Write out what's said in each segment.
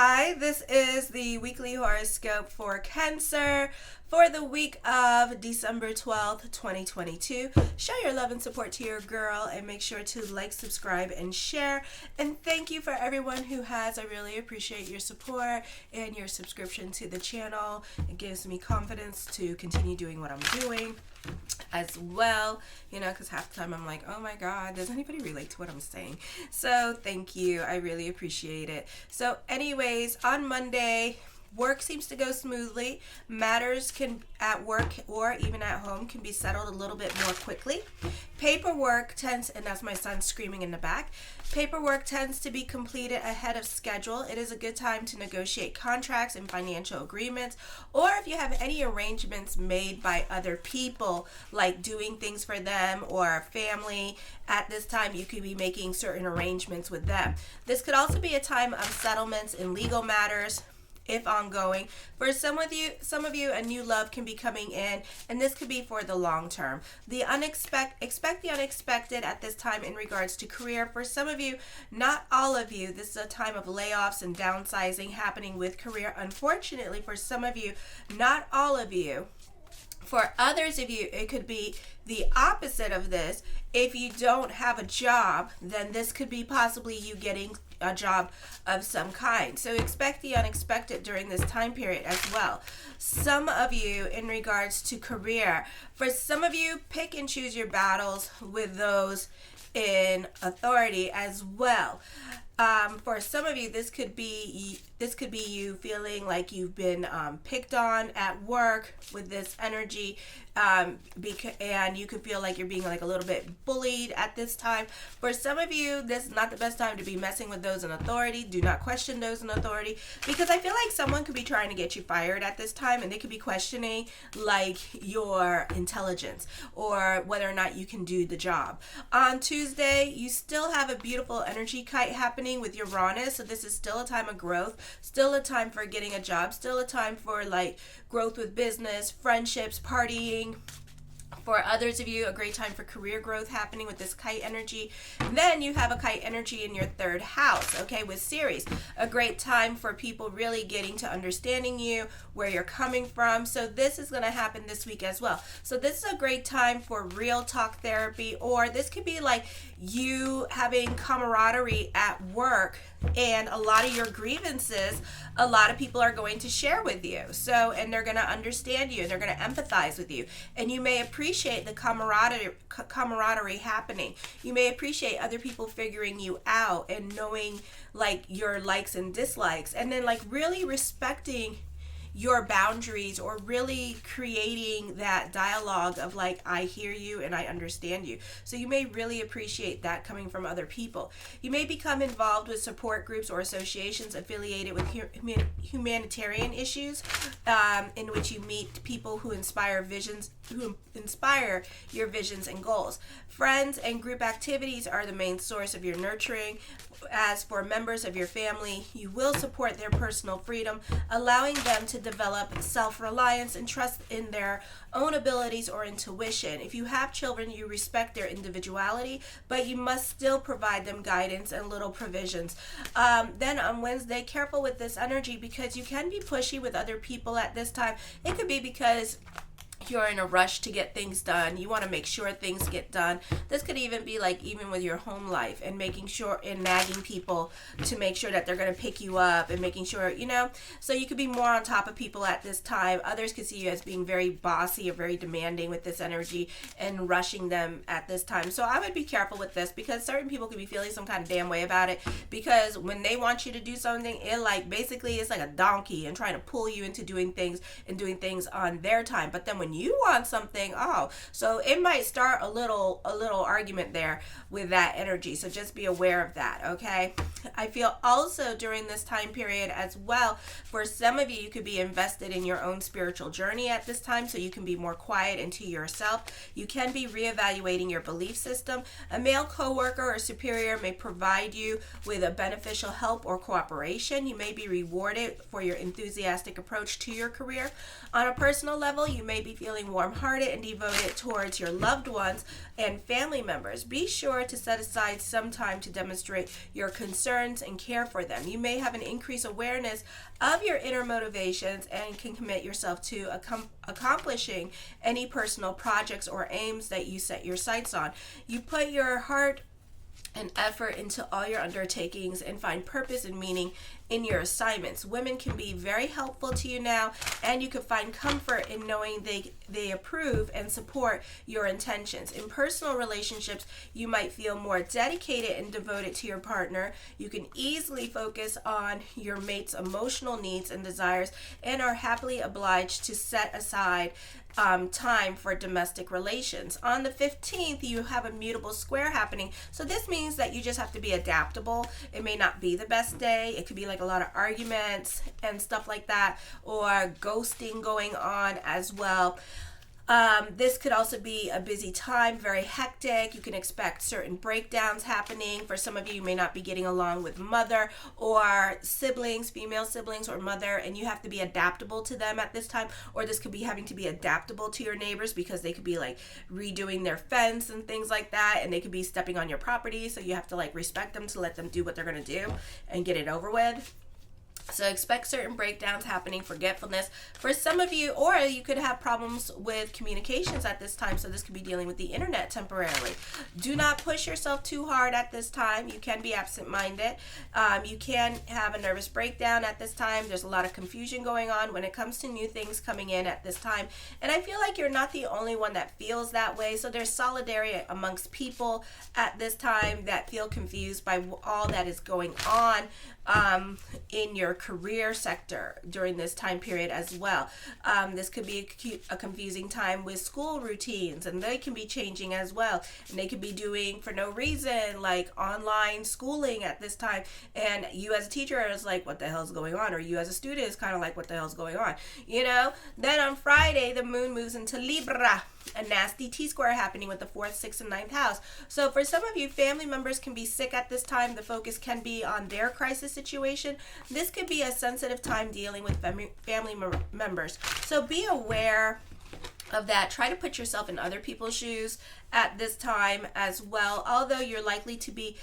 Hi, this is the weekly horoscope for Cancer for the week of December 12th, 2022. Show your love and support to your girl and make sure to like, subscribe, and share. And thank you for everyone who has. I really appreciate your support and your subscription to the channel. It gives me confidence to continue doing what I'm doing as well, because half the time I'm like, oh my god, does anybody relate to what I'm saying? So thank you, I really appreciate it. So anyways, on Monday, work seems to go smoothly. Matters can at work or even at home can be settled a little bit more quickly. Paperwork tends, and that's my son screaming in the back, paperwork tends to be completed ahead of schedule. It is a good time to negotiate contracts and financial agreements, or if you have any arrangements made by other people, like doing things for them or family, at this time you could be making certain arrangements with them. This could also be a time of settlements in legal matters, if ongoing. For some of you, a new love can be coming in, and this could be for the long term. Expect the unexpected at this time in regards to career. For some of you, not all of you, this is a time of layoffs and downsizing happening with career. Unfortunately, for some of you, not all of you. For others of you, it could be the opposite of this. If you don't have a job, then this could be possibly you getting a job of some kind. So expect the unexpected during this time period as well. Some of you, in regards to career, for some of you, pick and choose your battles with those in authority as well. For some of you, this could be you feeling like you've been picked on at work with this energy, and you could feel like you're being like a little bit bullied at this time. For some of you, this is not the best time to be messing with those in authority. Do not question those in authority, because I feel like someone could be trying to get you fired at this time, and they could be questioning like your intelligence or whether or not you can do the job. On Tuesday, you still have a beautiful energy kite happening with your Uranus, so this is still a time of growth, still a time for getting a job, still a time for like growth with business, friendships, partying. For others of you, a great time for career growth happening with this kite energy. Then you have a kite energy in your third house, okay, with Ceres. A great time for people really getting to understanding you, where you're coming from. So this is going to happen this week as well. So this is a great time for real talk therapy, or this could be like you having camaraderie at work, and a lot of your grievances, a lot of people are going to share with you. So, and they're going to understand you, and they're going to empathize with you. And you may appreciate the camaraderie happening. You may appreciate other people figuring you out and knowing like your likes and dislikes, and then like really respecting your boundaries, or really creating that dialogue of like, I hear you and I understand you. So you may really appreciate that coming from other people. You may become involved with support groups or associations affiliated with humanitarian issues, in which you meet people who inspire your visions and goals. Friends and group activities are the main source of your nurturing. As for members of your family, you will support their personal freedom, allowing them to develop self-reliance and trust in their own abilities or intuition. If you have children, you respect their individuality, but you must still provide them guidance and little provisions. Then on Wednesday, careful with this energy, because you can be pushy with other people at this time. It could be because you're in a rush to get things done. You want to make sure things get done. This could even be like even with your home life, and making sure and nagging people to make sure that they're going to pick you up, and making sure, so you could be more on top of people at this time. Others could see you as being very bossy or very demanding with this energy and rushing them at this time. So I would be careful with this, because certain people could be feeling some kind of damn way about it, because when they want you to do something, it like basically it's like a donkey and trying to pull you into doing things on their time. But then when you want something, so it might start a little argument there with that energy. So just be aware of that, okay? I feel also during this time period as well, for some of you, you could be invested in your own spiritual journey at this time, so you can be more quiet and to yourself. You can be reevaluating your belief system. A male coworker or superior may provide you with a beneficial help or cooperation. You may be rewarded for your enthusiastic approach to your career. On a personal level, you may be feeling warm-hearted and devoted towards your loved ones and family members. Be sure to set aside some time to demonstrate your concern concerns and care for them. You may have an increased awareness of your inner motivations and can commit yourself to accomplishing any personal projects or aims that you set your sights on. You put your heart and effort into all your undertakings and find purpose and meaning in your assignments. Women can be very helpful to you now, and you can find comfort in knowing they approve and support your intentions. In personal relationships, you might feel more dedicated and devoted to your partner. You can easily focus on your mate's emotional needs and desires and are happily obliged to set aside time for domestic relations. On the 15th, you have a mutable square happening. So this means that you just have to be adaptable. It may not be the best day. It could be like a lot of arguments and stuff like that, or ghosting going on as well. This could also be a busy time, very hectic. You can expect certain breakdowns happening. For some of you, you may not be getting along with mother or siblings, female siblings or mother, and you have to be adaptable to them at this time. Or this could be having to be adaptable to your neighbors because they could be like redoing their fence and things like that, and they could be stepping on your property, so you have to like respect them to let them do what they're going to do and get it over with. So expect certain breakdowns happening, forgetfulness for some of you, or you could have problems with communications at this time. So this could be dealing with the internet temporarily. Do not push yourself too hard at this time. You can be absent-minded. You can have a nervous breakdown at this time. There's a lot of confusion going on when it comes to new things coming in at this time. And I feel like you're not the only one that feels that way. So there's solidarity amongst people at this time that feel confused by all that is going on in your career sector during this time period as well. This could be a confusing time with school routines, and they can be changing as well. And they could be doing for no reason like online schooling at this time, and you as a teacher is like, what the hell's going on? Or you as a student is kind of like, what the hell's going on? You know? Then on Friday, the moon moves into Libra. A nasty T-square happening with the 4th, 6th, and 9th house. So for some of you, family members can be sick at this time. The focus can be on their crisis situation. This could be a sensitive time dealing with family members. So be aware of that. Try to put yourself in other people's shoes at this time as well. Although you're likely to be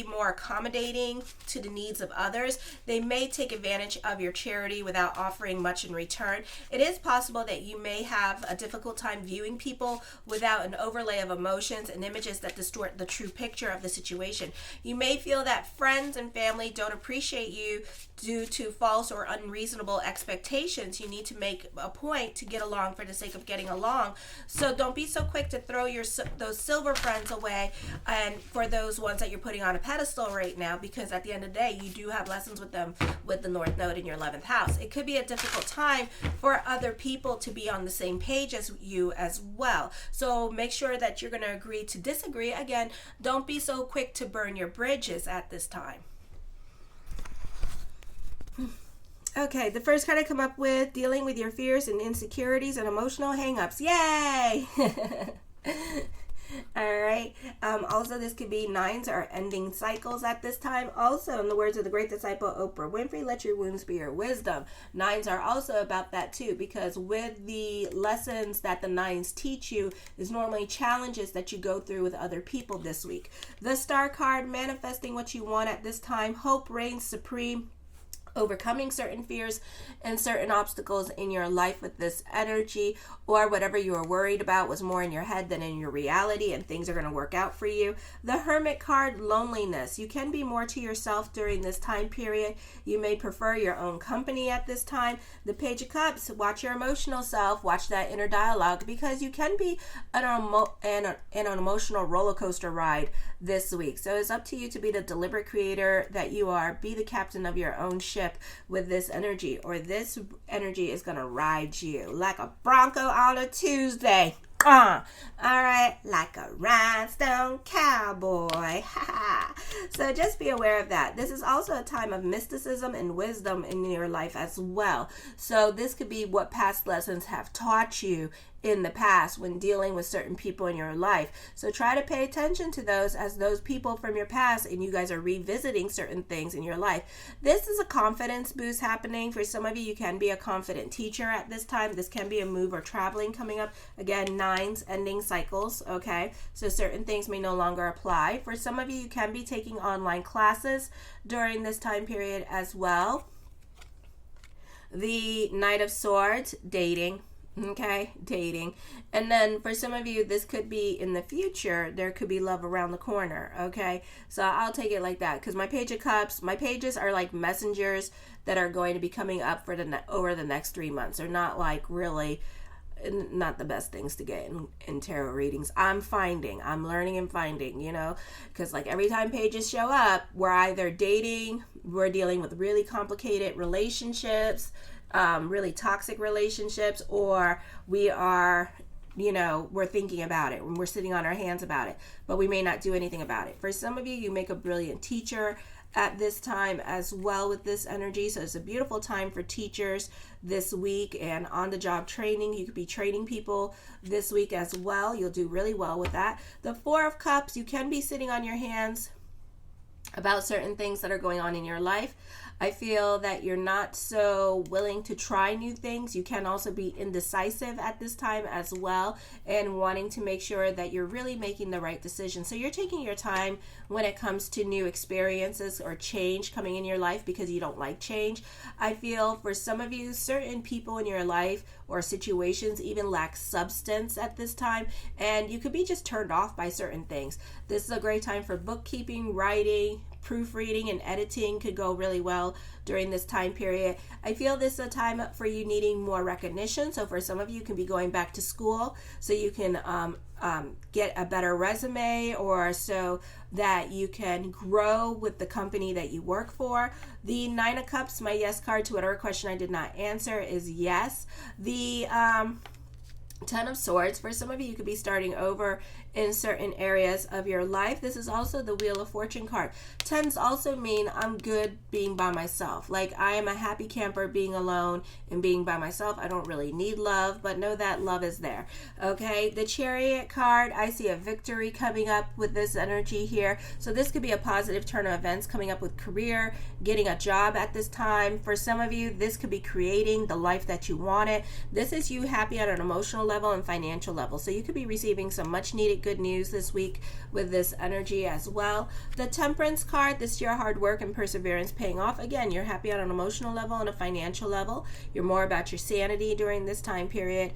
more accommodating to the needs of others, they may take advantage of your charity without offering much in return. It is possible that you may have a difficult time viewing people without an overlay of emotions and images that distort the true picture of the situation. You may feel that friends and family don't appreciate you due to false or unreasonable expectations. You need to make a point to get along for the sake of getting along. So don't be so quick to throw those silver friends away and for those ones that you're putting on a pedestal right now, because at the end of the day, you do have lessons with them with the North Node in your 11th house. It could be a difficult time for other people to be on the same page as you as well. So make sure that you're going to agree to disagree. Again, don't be so quick to burn your bridges at this time. Okay, the first card I come up with, dealing with your fears and insecurities and emotional hangups. Yay! All right. Also, this could be 9s are ending cycles at this time. Also, in the words of the great disciple Oprah Winfrey, let your wounds be your wisdom. 9s are also about that too, because with the lessons that the 9s teach you is normally challenges that you go through with other people this week. The Star card, manifesting what you want at this time. Hope reigns supreme. Overcoming certain fears and certain obstacles in your life with this energy, or whatever you were worried about was more in your head than in your reality, and things are going to work out for you. The Hermit card, loneliness. You can be more to yourself during this time period. You may prefer your own company at this time. The Page of Cups, watch your emotional self, watch that inner dialogue, because you can be an emotional roller coaster ride this week. So it's up to you to be the deliberate creator that you are. Be the captain of your own ship with this energy, or this energy is going to ride you like a bronco on a Tuesday. All right, like a rhinestone cowboy. So just be aware of that. This is also a time of mysticism and wisdom in your life as well. So this could be what past lessons have taught you in the past when dealing with certain people in your life. So try to pay attention to those as those people from your past, and you guys are revisiting certain things in your life. This is a confidence boost happening. For some of you, you can be a confident teacher at this time. This can be a move or traveling coming up. Again, nines ending cycles, okay? So certain things may no longer apply. For some of you, you can be taking online classes during this time period as well. The Knight of Swords, dating. Okay, dating. And then for some of you, this could be in the future. There could be love around the corner. Okay, so I'll take it like that, because my Page of Cups, my pages are like messengers that are going to be coming up for over the next 3 months. They're not like really not the best things to get in tarot readings. I'm learning and finding, you know, because like every time pages show up, we're either dating, we're dealing with really complicated relationships, really toxic relationships, or we are, you know, we're thinking about it and we're sitting on our hands about it, but we may not do anything about it. For some of you, you make a brilliant teacher at this time as well with this energy. So it's a beautiful time for teachers this week, and on the job training. You could be training people this week as well. You'll do really well with that. The Four of Cups, you can be sitting on your hands about certain things that are going on in your life. I feel that you're not so willing to try new things. You can also be indecisive at this time as well, and wanting to make sure that you're really making the right decision. So you're taking your time when it comes to new experiences or change coming in your life, because you don't like change. I feel for some of you, certain people in your life or situations even lack substance at this time, and you could be just turned off by certain things. This is a great time for bookkeeping, writing, proofreading, and editing could go really well during this time period. I feel this is a time for you needing more recognition. So for some of you, can be going back to school so you can get a better resume, or so that you can grow with the company that you work for. The Nine of Cups, my yes card to whatever question I did not answer, is yes. The Ten of Swords, for some of you, you could be starting over in certain areas of your life. This is also the Wheel of Fortune card. Tens also mean I'm good being by myself. Like, I am a happy camper being alone and being by myself. I don't really need love, but know that love is there. Okay, the Chariot card, I see a victory coming up with this energy here. So this could be a positive turn of events coming up with career, getting a job at this time. For some of you, this could be creating the life that you wanted. This is you happy at an emotional level and financial level. So you could be receiving some much needed good news this week with this energy as well. The Temperance card, this is your hard work and perseverance paying off. Again, you're happy on an emotional level and a financial level. You're more about your sanity during this time period.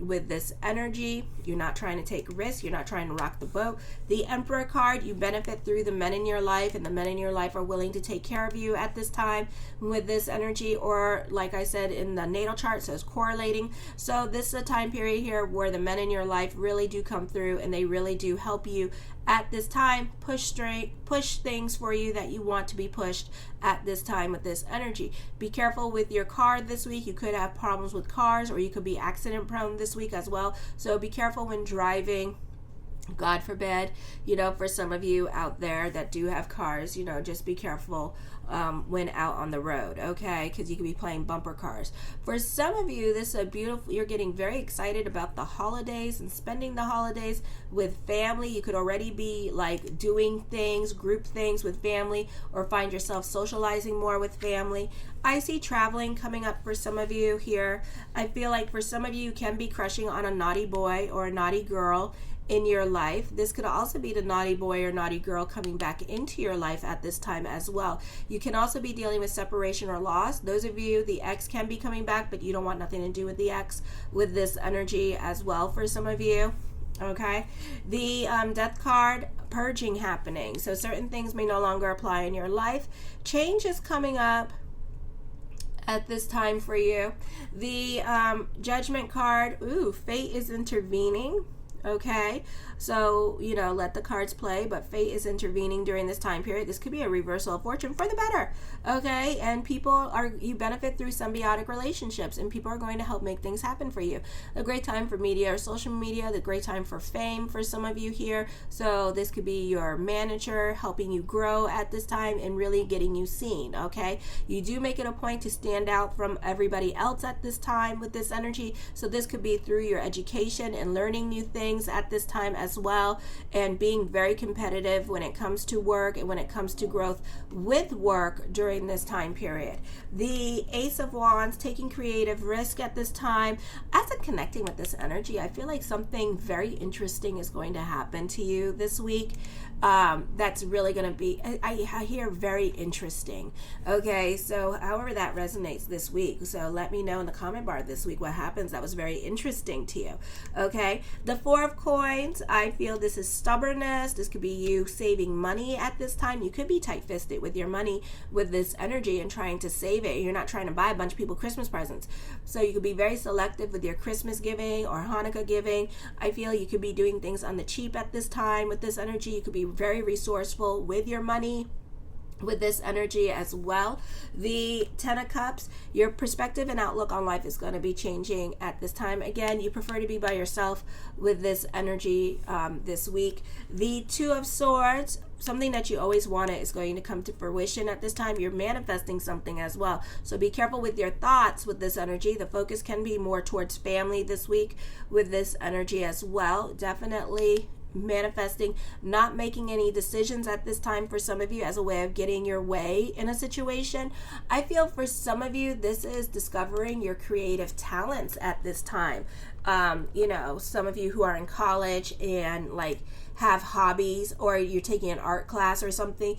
With this energy, you're not trying to take risks, you're not trying to rock the boat. The Emperor card, you benefit through the men in your life, and the men in your life are willing to take care of you at this time with this energy, or like I said in the natal chart, so it's correlating. So this is a time period here where the men in your life really do come through, and they really do help you at this time, push things for you that you want to be pushed at this time with this energy. Be careful with your car this week. You could have problems with cars, or you could be accident prone this week as well. So be careful when driving. God forbid, you know, for some of you out there that do have cars, you know, just be careful when out on the road, okay? Because you could be playing bumper cars. For some of you, this is a beautiful, you're getting very excited about the holidays and spending the holidays with family. You could already be like doing things, group things with family, or find yourself socializing more with family. I see traveling coming up for some of you here. I feel like for some of you, you can be crushing on a naughty boy or a naughty girl in your life. This could also be the naughty boy or naughty girl coming back into your life at this time as well. You can also be dealing with separation or loss. Those of you, the ex can be coming back, but you don't want nothing to do with the ex with this energy as well for some of you. Okay, the Death card, purging happening. So certain things may no longer apply in your life. Change is coming up at this time for you. The Judgment card, fate is intervening. Okay, so let the cards play, but fate is intervening during this time period. This could be a reversal of fortune for the better. Okay, and you benefit through symbiotic relationships, and people are going to help make things happen for you. A great time for media or social media, the great time for fame for some of you here. So this could be your manager helping you grow at this time and really getting you seen. Okay, you do make it a point to stand out from everybody else at this time with this energy. So this could be through your education and learning new things at this time as well, and being very competitive when it comes to work and when it comes to growth with work during this time period. The Ace of Wands, taking creative risk at this time. As I'm connecting with this energy, I feel like something very interesting is going to happen to you this week. That's really going to be, I hear very interesting. Okay, so however that resonates this week. So let me know in the comment bar this week what happens that was very interesting to you. Okay, the Four of Coins, I feel this is stubbornness. This could be you saving money at this time. You could be tight-fisted with your money with this energy and trying to save it. You're not trying to buy a bunch of people Christmas presents. So you could be very selective with your Christmas giving or Hanukkah giving. I feel you could be doing things on the cheap at this time with this energy. You could be very resourceful with your money with this energy as well. The Ten of Cups, your perspective and outlook on life is going to be changing at this time. Again, you prefer to be by yourself with this energy this week. The Two of Swords, something that you always wanted is going to come to fruition at this time. You're manifesting something as well. So be careful with your thoughts with this energy. The focus can be more towards family this week with this energy as well. Definitely manifesting, not making any decisions at this time for some of you as a way of getting your way in a situation. I feel for some of you, this is discovering your creative talents at this time. Some of you who are in college and have hobbies, or you're taking an art class or something,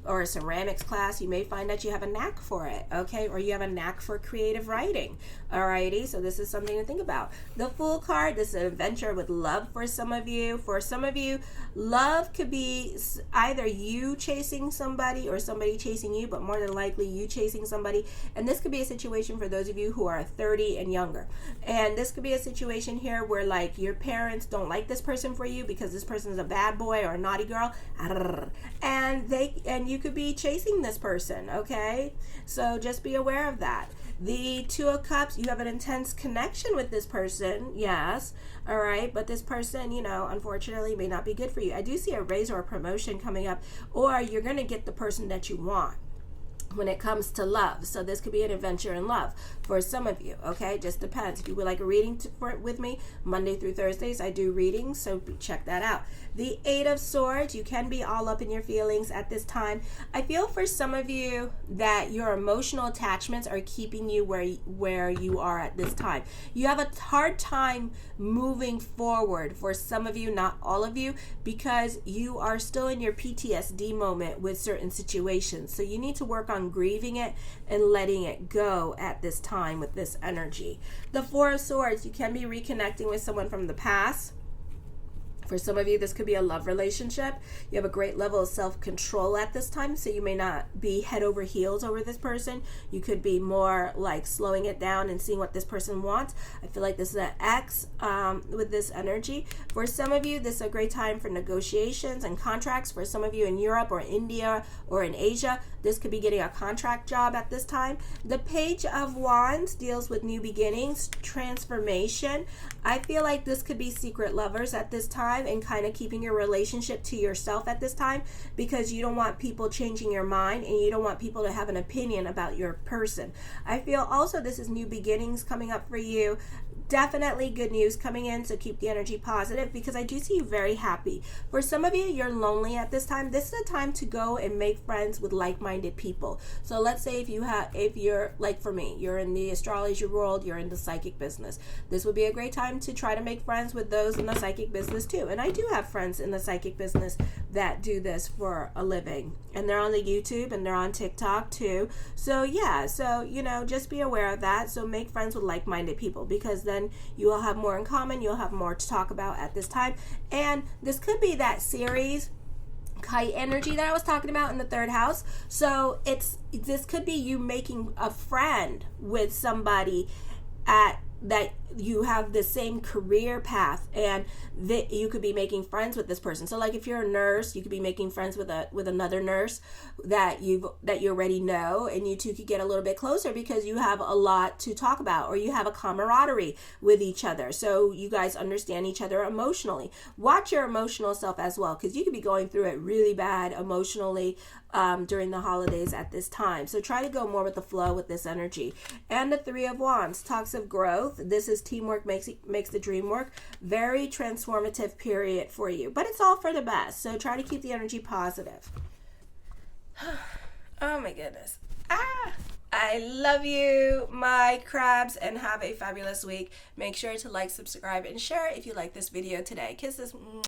or a ceramics class, you may find that you have a knack for it, okay? Or you have a knack for creative writing, alrighty? So this is something to think about. The Fool card, this is an adventure with love for some of you. For some of you, love could be either you chasing somebody or somebody chasing you, but more than likely you chasing somebody. And this could be a situation for those of you who are 30 and younger. And this could be a situation here where your parents don't like this person for you because this person is a bad boy or a naughty girl, and you could be chasing this person, okay? So just be aware of that. The Two of Cups, you have an intense connection with this person, yes, all right, but this person, unfortunately may not be good for you. I do see a raise or a promotion coming up, or you're going to get the person that you want when it comes to love. So this could be an adventure in love for some of you, okay? Just depends. If you would like a reading with me, Monday through Thursdays, I do readings, so check that out. The Eight of Swords, you can be all up in your feelings at this time. I feel for some of you that your emotional attachments are keeping you where you are at this time. You have a hard time moving forward for some of you, not all of you, because you are still in your PTSD moment with certain situations. So you need to work on grieving it and letting it go at this time with this energy. The Four of Swords, you can be reconnecting with someone from the past. For some of you, this could be a love relationship. You have a great level of self-control at this time, so you may not be head over heels over this person. You could be more slowing it down and seeing what this person wants. I feel like this is an X with this energy. For some of you, this is a great time for negotiations and contracts. For some of you in Europe or India or in Asia, this could be getting a contract job at this time. The Page of Wands deals with new beginnings, transformation. I feel like this could be secret lovers at this time and kind of keeping your relationship to yourself at this time, because you don't want people changing your mind and you don't want people to have an opinion about your person. I feel also this is new beginnings coming up for you. Definitely good news coming in, so keep the energy positive, because I do see you very happy. For some of you, you're lonely at this time. This is a time to go and make friends with like-minded people. So let's say if you're like for me, you're in the astrology world, you're in the psychic business. This would be a great time to try to make friends with those in the psychic business too. And I do have friends in the psychic business that do this for a living, and they're on the YouTube and they're on TikTok too. So yeah, so just be aware of that. So make friends with like-minded people, because then you will have more in common. You'll have more to talk about at this time. And this could be that series kite energy that I was talking about in the third house. So this could be you making a friend with somebody at that you have the same career path, and that you could be making friends with this person. So like if you're a nurse, you could be making friends with another nurse that you already know, and you two could get a little bit closer because you have a lot to talk about, or you have a camaraderie with each other, so you guys understand each other emotionally. Watch your emotional self as well, because you could be going through it really bad emotionally during the holidays at this time. So try to go more with the flow with this energy. And the Three of Wands talks of growth. This is teamwork makes the dream work. Very transformative period for you, but it's all for the best. So try to keep the energy positive. Oh my goodness. I love you, my crabs, and have a fabulous week. Make sure to like, subscribe, and share if you like this video today. Kisses.